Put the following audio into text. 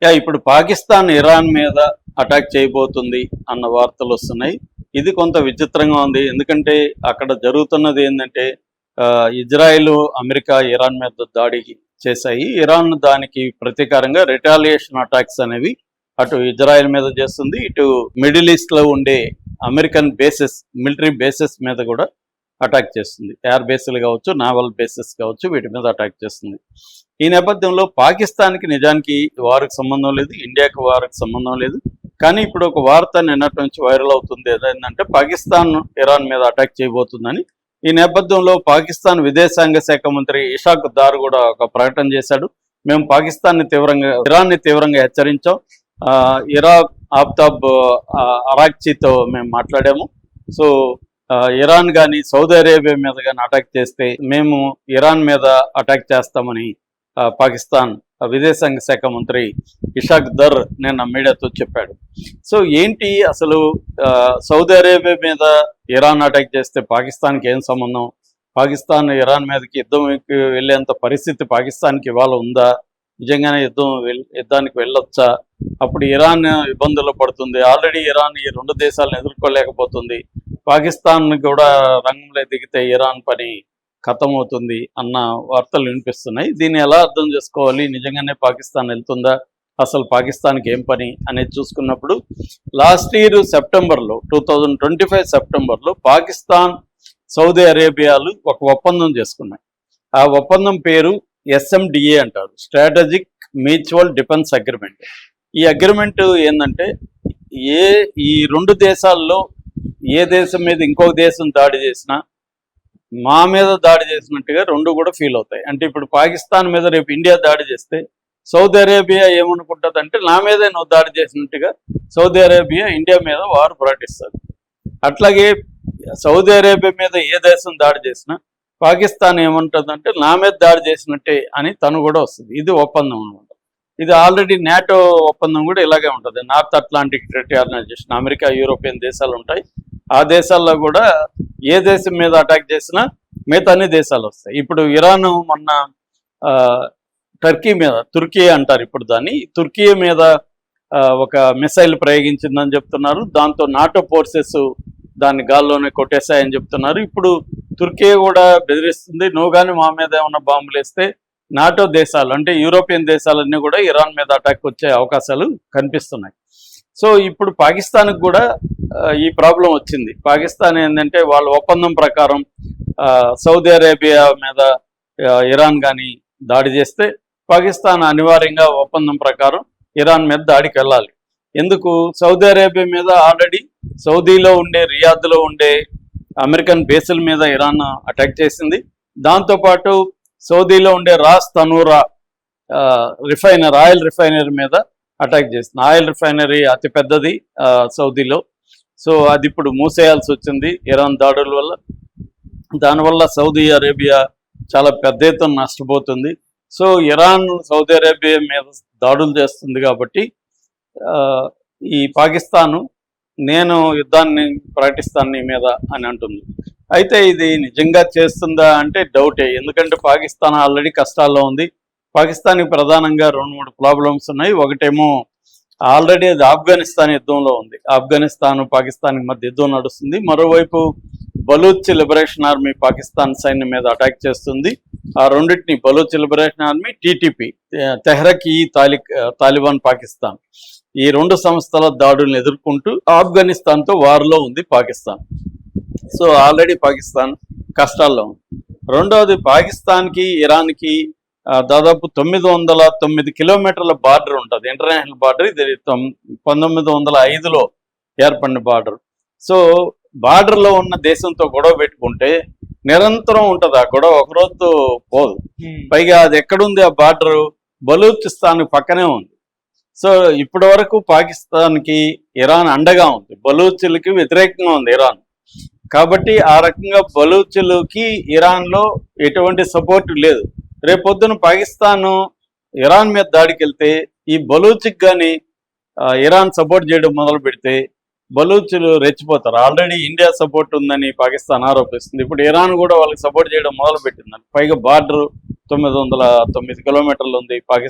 ఇప్పుడు పాకిస్తాన్ ఇరాన్ మీద అటాక్ చేయబోతుంది అన్న వార్తలు వస్తున్నాయి. ఇది కొంత విచిత్రంగా ఉంది. ఎందుకంటే అక్కడ జరుగుతున్నది ఏంటంటే ఇజ్రాయెల్, అమెరికా ఇరాన్ మీద దాడి చేశాయి. ఇరాన్ దానికి ప్రతీకారంగా రిటాలియేషన్ అటాక్స్ అనేవి అటు ఇజ్రాయెల్ మీద చేస్తుంది, ఇటు మిడిల్ ఈస్ట్లో ఉండే అమెరికన్ బేసెస్, మిలిటరీ బేసెస్ మీద కూడా అటాక్ చేస్తుంది. ఎయిర్ బేస్లు కావచ్చు, నావల్ బేసెస్ కావచ్చు, వీటి మీద అటాక్ చేస్తుంది. ఈ నేపథ్యంలో పాకిస్తాన్కి నిజానికి వారికి సంబంధం లేదు, ఇండియాకి వారికి సంబంధం లేదు. కానీ ఇప్పుడు ఒక వార్త నిన్నటి నుంచి వైరల్ అవుతుంది. ఏదైందంటే పాకిస్తాన్ ఇరాన్ మీద అటాక్ చేయబోతుందని. ఈ నేపథ్యంలో పాకిస్తాన్ విదేశాంగ శాఖ మంత్రి ఇషాక్ దార్ కూడా ఒక ప్రకటన చేశాడు. మేము ఇరాన్ని తీవ్రంగా హెచ్చరించాం. ఇరాక్ ఆఫ్తాబ్ అరాక్చీతో మేము మాట్లాడాము. సో ఇరాన్ కానీ సౌదీ అరేబియా మీద కానీ అటాక్ చేస్తే మేము ఇరాన్ మీద అటాక్ చేస్తామని పాకిస్తాన్ విదేశాంగ శాఖ మంత్రి ఇషాక్ దర్ నిన్న మీడియాతో చెప్పాడు. సో ఏంటి అసలు సౌదీ అరేబియా మీద ఇరాన్ అటాక్ చేస్తే పాకిస్తాన్కి ఏం సంబంధం? పాకిస్తాన్ ఇరాన్ మీదకి యుద్ధానికి వెళ్ళేంత పరిస్థితి పాకిస్తాన్కి ఇవాళ ఉందా? నిజంగానే యుద్ధానికి వెళ్ళొచ్చా? అప్పుడు ఇరాన్ ఇబ్బందులు పడుతుంది. ఆల్రెడీ ఇరాన్ ఈ రెండు దేశాలను ఎదుర్కోలేకపోతుంది. పాకిస్తాన్ కూడా రంగంలో దిగితే ఇరాన్ పని ఖతమవుతుంది అన్న వార్తలు వినిపిస్తున్నాయి. దీన్ని ఎలా అర్థం చేసుకోవాలి? నిజంగానే పాకిస్తాన్ వెళ్తుందా? అసలు పాకిస్తాన్కి ఏం పని అనేది చూసుకున్నప్పుడు లాస్ట్ ఇయర్ సెప్టెంబర్లో 2025 సెప్టెంబర్లో పాకిస్తాన్, సౌదీ అరేబియాలు ఒక ఒప్పందం చేసుకున్నాయి. ఆ ఒప్పందం పేరు SMDA అంటారు, స్ట్రాటజిక్ మ్యూచువల్ డిఫెన్స్ అగ్రిమెంట్. ఈ అగ్రిమెంట్ ఏంటంటే ఈ రెండు దేశాల్లో ఏ దేశం మీద ఇంకొక దేశం దాడి చేసినా మా మీద దాడి చేసినట్టుగా రెండు కూడా ఫీల్ అవుతాయి. అంటే ఇప్పుడు పాకిస్తాన్ మీద రేపు ఇండియా దాడి చేస్తే సౌదీ అరేబియా ఏమనుకుంటుంది అంటే నా మీదే నువ్వు దాడి చేసినట్టుగా సౌదీ అరేబియా ఇండియా మీద వారు ప్రకటిస్తుంది. అట్లాగే సౌదీ అరేబియా మీద ఏ దేశం దాడి చేసినా పాకిస్తాన్ ఏముంటుందంటే నా మీద దాడి చేసినట్టే అని తను కూడా వస్తుంది. ఇది ఒప్పందం అనమాట. ఇది ఆల్రెడీ నాటో ఒప్పందం కూడా ఇలాగే ఉంటుంది. North Atlantic Treaty Organisation, America, European దేశాలు ఉంటాయి. ఆ దేశాల్లో కూడా ఏ దేశం మీద అటాక్ చేసినా మిగతా అన్ని దేశాలు వస్తాయి. ఇప్పుడు ఇరాన్ మొన్న టర్కీ మీద, తుర్కీ అంటారు ఇప్పుడు దాన్ని, తుర్కీ మీద ఒక మిసైల్ ప్రయోగించిందని చెప్తున్నారు. దాంతో నాటో ఫోర్సెస్ దాన్ని గాల్లోనే కొట్టేశాయని చెప్తున్నారు. ఇప్పుడు తుర్కీ కూడా బెదిరిస్తుంది, నువ్వు కానీ మా మీద ఏమన్నా బాంబులు వేస్తే నాటో దేశాలు అంటే యూరోపియన్ దేశాలన్నీ కూడా ఇరాన్ మీద అటాక్ వచ్చే అవకాశాలు కనిపిస్తున్నాయి. సో ఇప్పుడు పాకిస్తాన్కి కూడా ఈ ప్రాబ్లం వచ్చింది. పాకిస్తాన్ ఏంటంటే వాళ్ళ ఒప్పందం ప్రకారం సౌదీ అరేబియా మీద ఇరాన్ కానీ దాడి చేస్తే పాకిస్తాన్ అనివార్యంగా ఒప్పందం ప్రకారం ఇరాన్ మీద దాడికి వెళ్ళాలి. ఎందుకు? సౌదీ అరేబియా మీద ఆల్రెడీ సౌదీలో ఉండే, రియాద్లో ఉండే అమెరికన్ బేసుల మీద ఇరాన్ అటాక్ చేసింది. దాంతోపాటు సౌదీలో ఉండే రాస్ తనూరా ఆయిల్ రిఫైనరీ మీద అటాక్ చేసింది. ఆయిల్ రిఫైనరీ అతి పెద్దది సౌదీలో. సో అది ఇప్పుడు మూసేయాల్సి వచ్చింది ఇరాన్ దాడుల వల్ల. దానివల్ల సౌదీ అరేబియా చాలా పెద్ద ఎత్తున నష్టపోతుంది. సో ఇరాన్ సౌదీ అరేబియా మీద దాడులు చేస్తుంది కాబట్టి ఈ పాకిస్తాను నేను యుద్ధాన్ని ప్రకటిస్తాను నీ మీద అని అంటుంది. అయితే ఇది నిజంగా చేస్తుందా అంటే డౌటే. ఎందుకంటే పాకిస్తాన్ ఆల్రెడీ కష్టాల్లో ఉంది. పాకిస్తాన్కి ప్రధానంగా 2-3 ప్రాబ్లమ్స్ ఉన్నాయి. ఒకటేమో ఆల్రెడీ అది ఆఫ్ఘనిస్తాన్ యుద్ధంలో ఉంది. ఆఫ్ఘనిస్తాన్, పాకిస్తాన్కి మధ్య యుద్ధం నడుస్తుంది. మరోవైపు బలూచ్ లిబరేషన్ ఆర్మీ పాకిస్తాన్ సైన్యం మీద అటాక్ చేస్తుంది. ఆ రెండింటిని, బలూచ్ లిబరేషన్ ఆర్మీ, TTP తెహ్రక్ ఈ తాలిబాన్ పాకిస్తాన్, ఈ రెండు సంస్థల దాడులను ఎదుర్కొంటూ ఆఫ్ఘనిస్తాన్తో వార్లో ఉంది పాకిస్తాన్. సో ఆల్రెడీ పాకిస్తాన్ కష్టాల్లో ఉంది. రెండవది, పాకిస్తాన్కి ఇరాన్కి దాదాపు 909 కిలోమీటర్ల బార్డర్ ఉంటుంది, ఇంటర్నేషనల్ బార్డర్. ఇది 1905లో ఏర్పడిన బార్డర్. సో బార్డర్లో ఉన్న దేశంతో గొడవ పెట్టుకుంటే నిరంతరం ఉంటుంది ఆ గొడవ, ఒకరోజుతో పోదు. పైగా అది ఎక్కడుంది ఆ బార్డరు? బలూచిస్తాన్ పక్కనే ఉంది. సో ఇప్పటి వరకు పాకిస్తాన్కి ఇరాన్ అండగా ఉంది, బలూచులకి వ్యతిరేకంగా ఉంది ఇరాన్. కాబట్టి ఆ రకంగా బలూచులకి ఇరాన్లో ఎటువంటి సపోర్ట్ లేదు. రేపొద్దున పాకిస్తాన్ ఇరాన్ మీద దాడికి వెళ్తే ఈ బలూచికి కానీ ఇరాన్ సపోర్ట్ చేయడం మొదలు పెడితే బలూచులు రెచ్చిపోతారు. ఆల్రెడీ ఇండియా సపోర్ట్ ఉందని పాకిస్తాన్ ఆరోపిస్తుంది. ఇప్పుడు ఇరాన్ కూడా వాళ్ళకి సపోర్ట్ చేయడం మొదలు పెట్టిందని. పైగా బార్డర్ 909 కిలోమీటర్లు ఉంది పాకిస్తాన్.